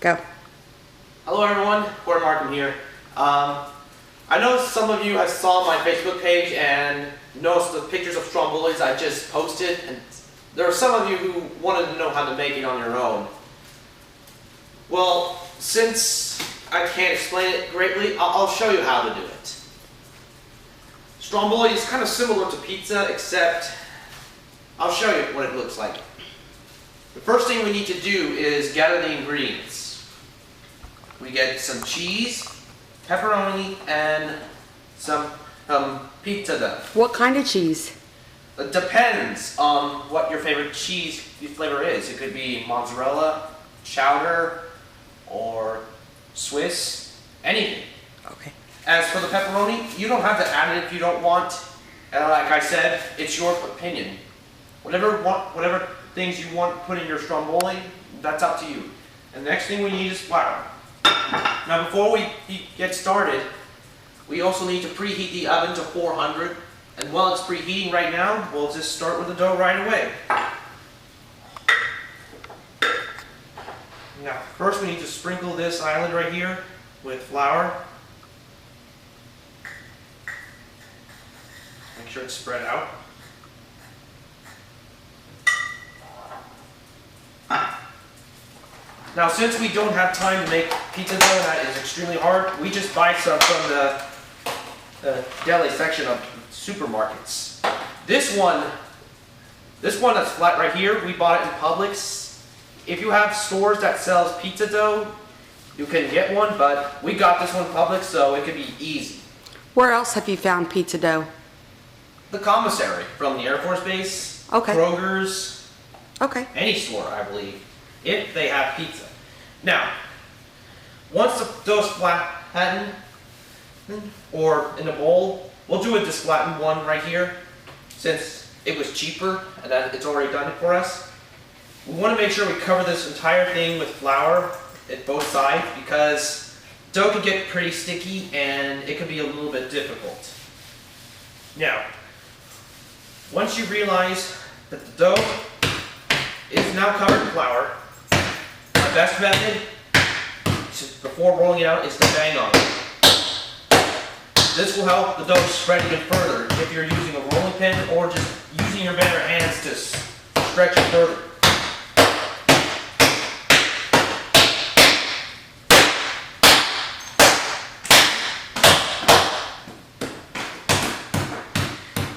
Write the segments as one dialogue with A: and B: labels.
A: Go.
B: Hello everyone, Corey Marcum here. I know some of you have saw my Facebook page and noticed the pictures of strombolis I just posted, and there are some of you who wanted to know how to make it on your own. Well, since I can't explain it greatly, I'll show you how to do it. Stromboli is kind of similar to pizza, except I'll show you what it looks like. The first thing we need to do is gather the ingredients. We get some cheese, pepperoni, and some pizza dough.
A: What kind of cheese?
B: It depends on what your favorite cheese flavor is. It could be mozzarella, cheddar, or Swiss, anything.
A: Okay.
B: As for the pepperoni, you don't have to add it if you don't want. Like I said, it's your opinion. Whatever things you want to put in your stromboli, that's up to you. And the next thing we need is flour. Now before we get started, we also need to preheat the oven to 400. And while it's preheating right now, we'll just start with the dough right away. Now first we need to sprinkle this island right here with flour. Make sure it's spread out. Now since we don't have time to make pizza dough, that is extremely hard, we just buy some from the deli section of supermarkets. This one that's flat right here, we bought it in Publix. If you have stores that sells pizza dough, you can get one, but we got this one in Publix, so it could be easy.
A: Where else have you found pizza dough?
B: The commissary from the Air Force Base,
A: Okay.
B: Kroger's,
A: Okay.
B: any store, I believe, if they have pizza. Now, once the dough's flattened, or in a bowl, we'll do a disflattened one right here, since it was cheaper and that it's already done it for us. We want to make sure we cover this entire thing with flour at both sides, because dough can get pretty sticky and it can be a little bit difficult. Now, once you realize that the dough is now covered in flour, the best method before rolling it out is to bang on it. This will help the dough spread even further if you're using a rolling pin or just using your bare hands to stretch it further.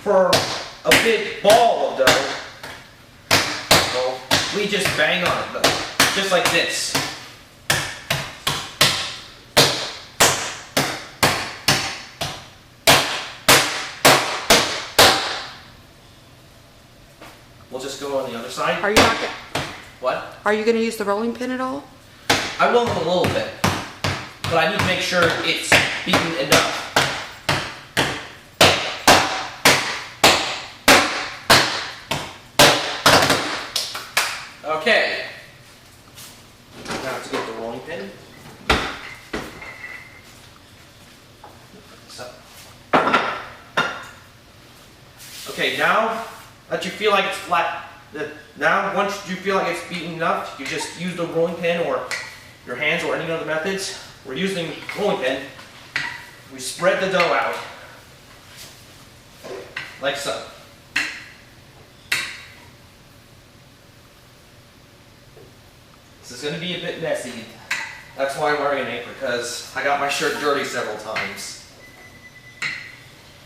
B: For a big ball of dough, well, we just bang on it though, just like this. We'll just go on the other side.
A: Are you not?
B: What?
A: Are you going to use the rolling pin at all?
B: I will in a little bit, but I need to make sure it's beaten enough. Okay. Now to get the rolling pin. So. Okay, now that you feel like it's flat, once you feel like it's beaten enough, you just use the rolling pin or your hands or any other methods. We're using rolling pin. We spread the dough out like so. This is going to be a bit messy. That's why I'm wearing an apron, because I got my shirt dirty several times.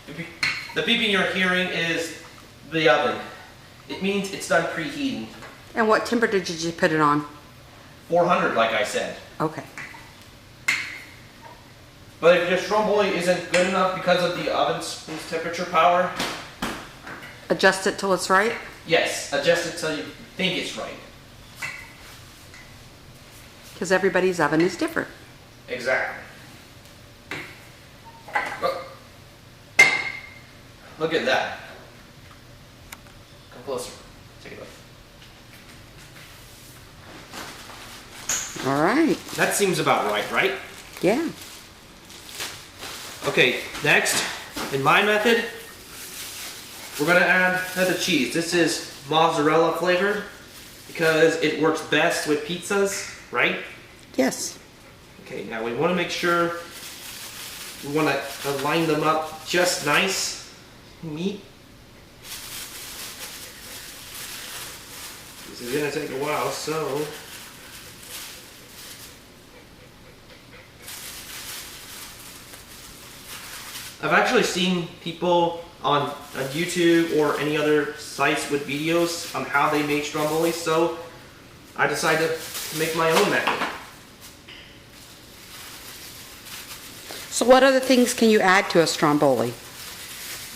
B: The beeping you're hearing is the oven. It means it's done preheating.
A: And what temperature did you put it on?
B: 400, like I said.
A: Okay.
B: But if your stromboli isn't good enough because of the oven's temperature power,
A: Adjust it till it's right?
B: yes, adjust it till you think it's right.
A: Because everybody's oven is different.
B: Exactly. Look at that. Come closer. Take a look.
A: All right.
B: That seems about right?
A: Yeah.
B: Okay, next, in my method, we're going to add the cheese. This is mozzarella flavored because it works best with pizzas, right?
A: Yes.
B: Okay, now we want to make sure we want to line them up just nice, neat. This is going to take a while, so I've actually seen people on YouTube or any other sites with videos on how they make stromboli, so I decided to make my own method.
A: So what other things can you add to a stromboli?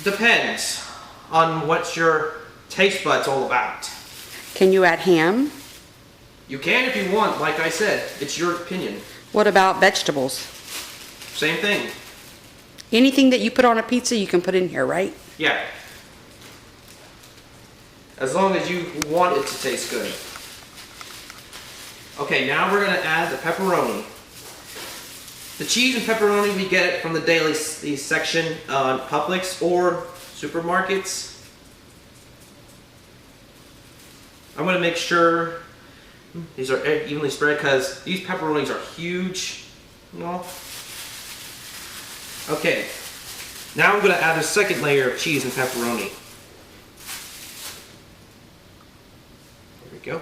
B: Depends on what your taste bud's all about.
A: Can you add ham?
B: You can if you want, like I said, it's your opinion.
A: What about vegetables?
B: Same thing.
A: Anything that you put on a pizza, you can put in here, right?
B: Yeah. As long as you want it to taste good. Okay, now we're going to add the pepperoni. The cheese and pepperoni we get from the daily section on Publix or supermarkets. I'm going to make sure these are evenly spread because these pepperonis are huge. You know? Okay, now I'm going to add a second layer of cheese and pepperoni. There we go.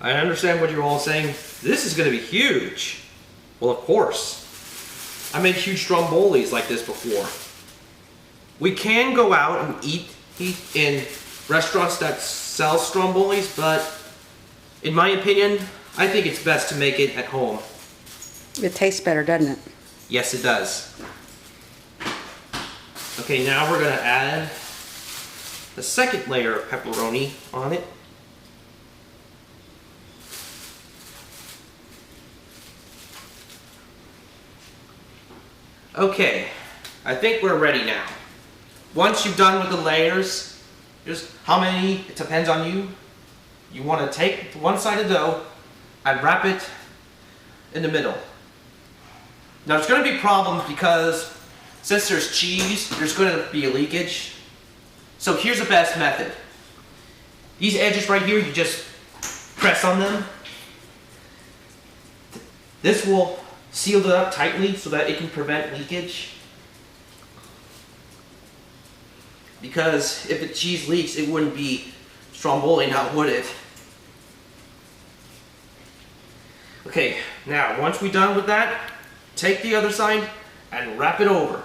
B: I understand what you're all saying. This is going to be huge. Well, of course. I made huge strombolis like this before. We can go out and eat in restaurants that sell strombolis, but in my opinion, I think it's best to make it at home.
A: It tastes better, doesn't it?
B: Yes, it does. Okay, now we're going to add the second layer of pepperoni on it. Okay, I think we're ready now. Once you've done with the layers, just how many, it depends on you. You want to take one side of the dough and wrap it in the middle. Now there's going to be problems because since there's cheese, there's going to be a leakage. So here's the best method. These edges right here, you just press on them. This will seal it up tightly so that it can prevent leakage. Because if the cheese leaks, it wouldn't be stromboli now, would it? Okay, now once we're done with that, take the other side and wrap it over.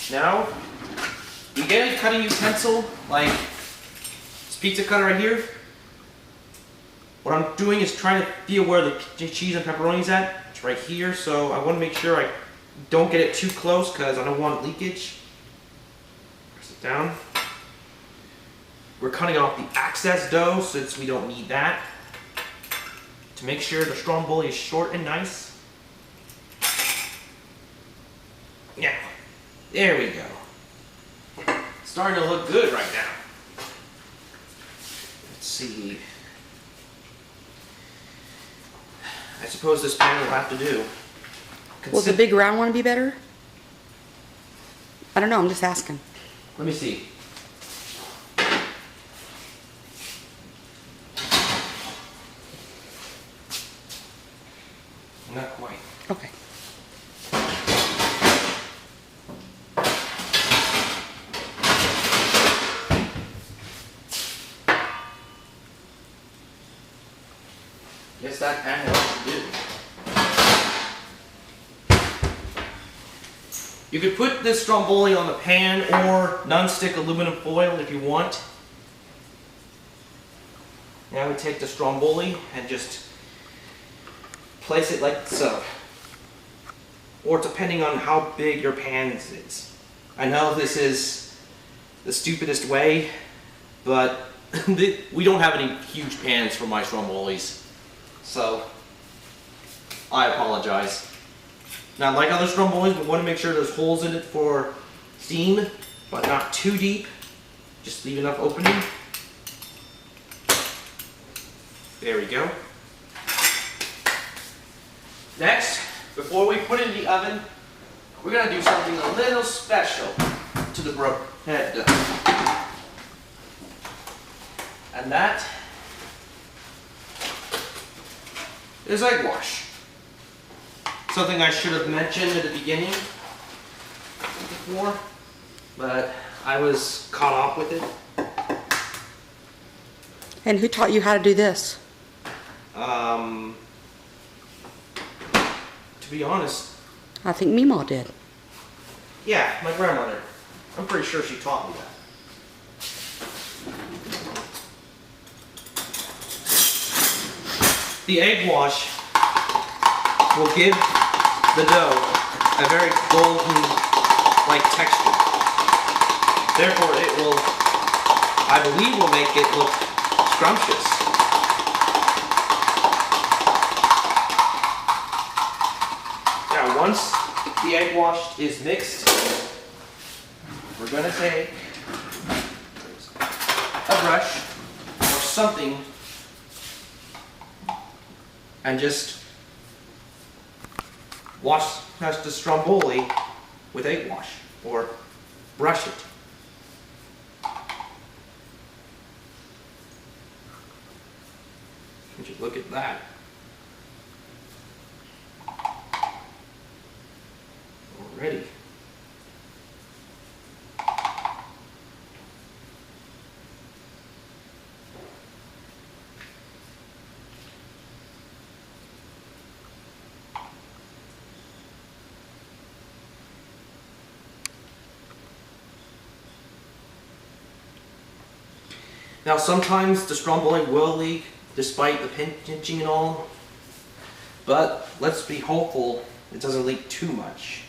B: Now, you get a cutting utensil like this pizza cutter right here. What I'm doing is trying to feel where the cheese and pepperoni's at. It's right here, so I want to make sure I don't get it too close because I don't want leakage. Press it down. We're cutting off the excess dough since we don't need that. To make sure the stromboli is short and nice. Yeah, there we go. It's starting to look good right now. Let's see. I suppose this pan will have to do.
A: Will the big round one be better? I don't know, I'm just asking.
B: Let me see. Not quite.
A: Okay.
B: Guess that pan will have to do. You could put this stromboli on the pan or non-stick aluminum foil if you want. Now we take the stromboli and just place it like so. Or depending on how big your pan is. I know this is the stupidest way, but we don't have any huge pans for my strombolis. So, I apologize. Now, like other strombolis, we want to make sure there's holes in it for steam, but not too deep. Just leave enough opening. There we go. Next, before we put it in the oven, we're gonna do something a little special to the bread dough. And that is egg wash. Something I should have mentioned at the beginning before, but I was caught off with it.
A: And who taught you how to do this?
B: To be honest,
A: I think Meemaw did.
B: yeah, my grandmother. I'm pretty sure she taught me that. The egg wash will give the dough a very golden-like texture. Therefore, it will, I believe, will make it look scrumptious. Now, once the egg wash is mixed, we're going to take a brush or something and just wash the stromboli with egg wash, or brush it. Would you look at that? Already. Now sometimes the stromboli will leak despite the pinching and all, but let's be hopeful it doesn't leak too much.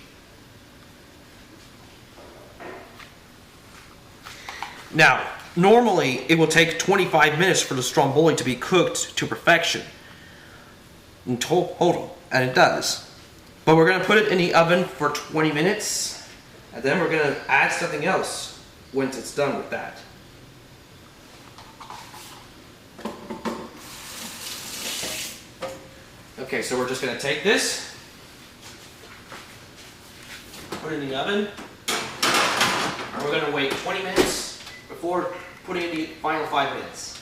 B: Now, normally it will take 25 minutes for the stromboli to be cooked to perfection in total, and it does. But we're going to put it in the oven for 20 minutes, and then we're going to add something else once it's done with that. Okay, so we're just going to take this, put it in the oven, and we're going to wait 20 minutes before putting in the final 5 minutes.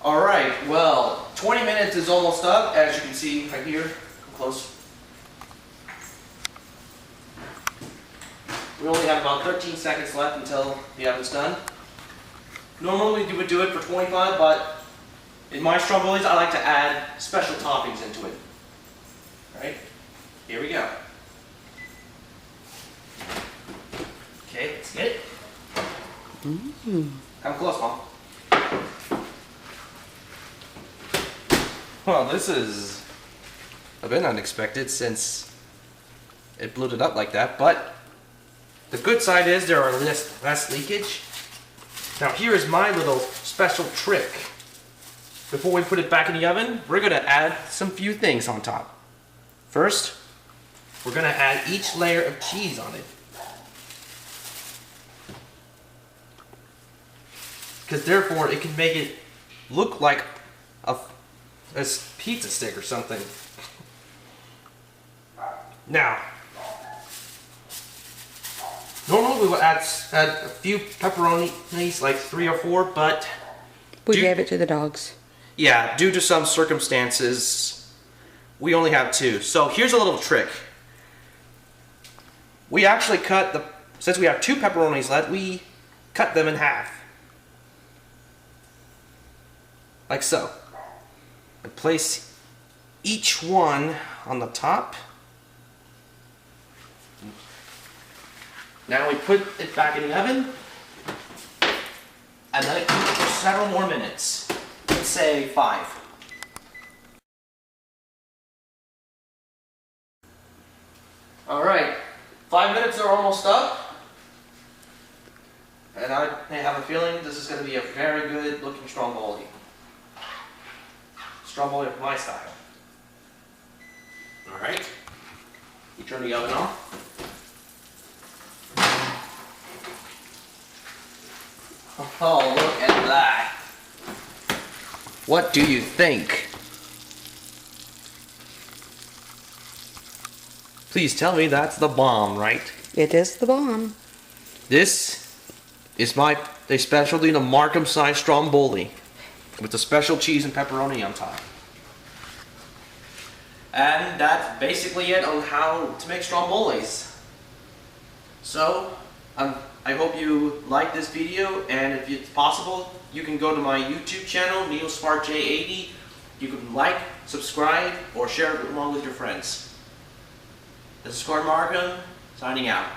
B: Alright, well, 20 minutes is almost up, as you can see right here. Come close. We only have about 13 seconds left until the oven's done. Normally we would do it for 25, but in my strombolis I like to add special toppings into it. Alright, here we go. Okay, let's get it. Come close, Mom. Well, this is a bit unexpected since it blew it up like that, but the good side is there are less leakage. Now here is my little special trick. Before we put it back in the oven, we're going to add some few things on top. First, we're going to add each layer of cheese on it. Because therefore it can make it look like a pizza stick or something. Now, normally we would add a few pepperonis, like 3 or 4, but
A: we gave it to the dogs.
B: Yeah, due to some circumstances, we only have 2. So here's a little trick. We actually since we have 2 pepperonis left, we cut them in half. Like so. And place each one on the top. Now we put it back in the oven and let it cook for several more minutes. Let's say 5. Alright, 5 minutes are almost up. And I have a feeling this is going to be a very good looking stromboli. Stromboli of my style. Alright, you turn the oven off. Oh, look at that. What do you think? Please tell me that's the bomb, right?
A: It is the bomb.
B: This is the specialty, the Marcum-Size Stromboli, with the special cheese and pepperoni on top. And that's basically it on how to make strombolis. So, I hope you like this video, and if it's possible, you can go to my YouTube channel, NeoSparkJ80. You can like, subscribe, or share it along with your friends. This is Marcum, signing out.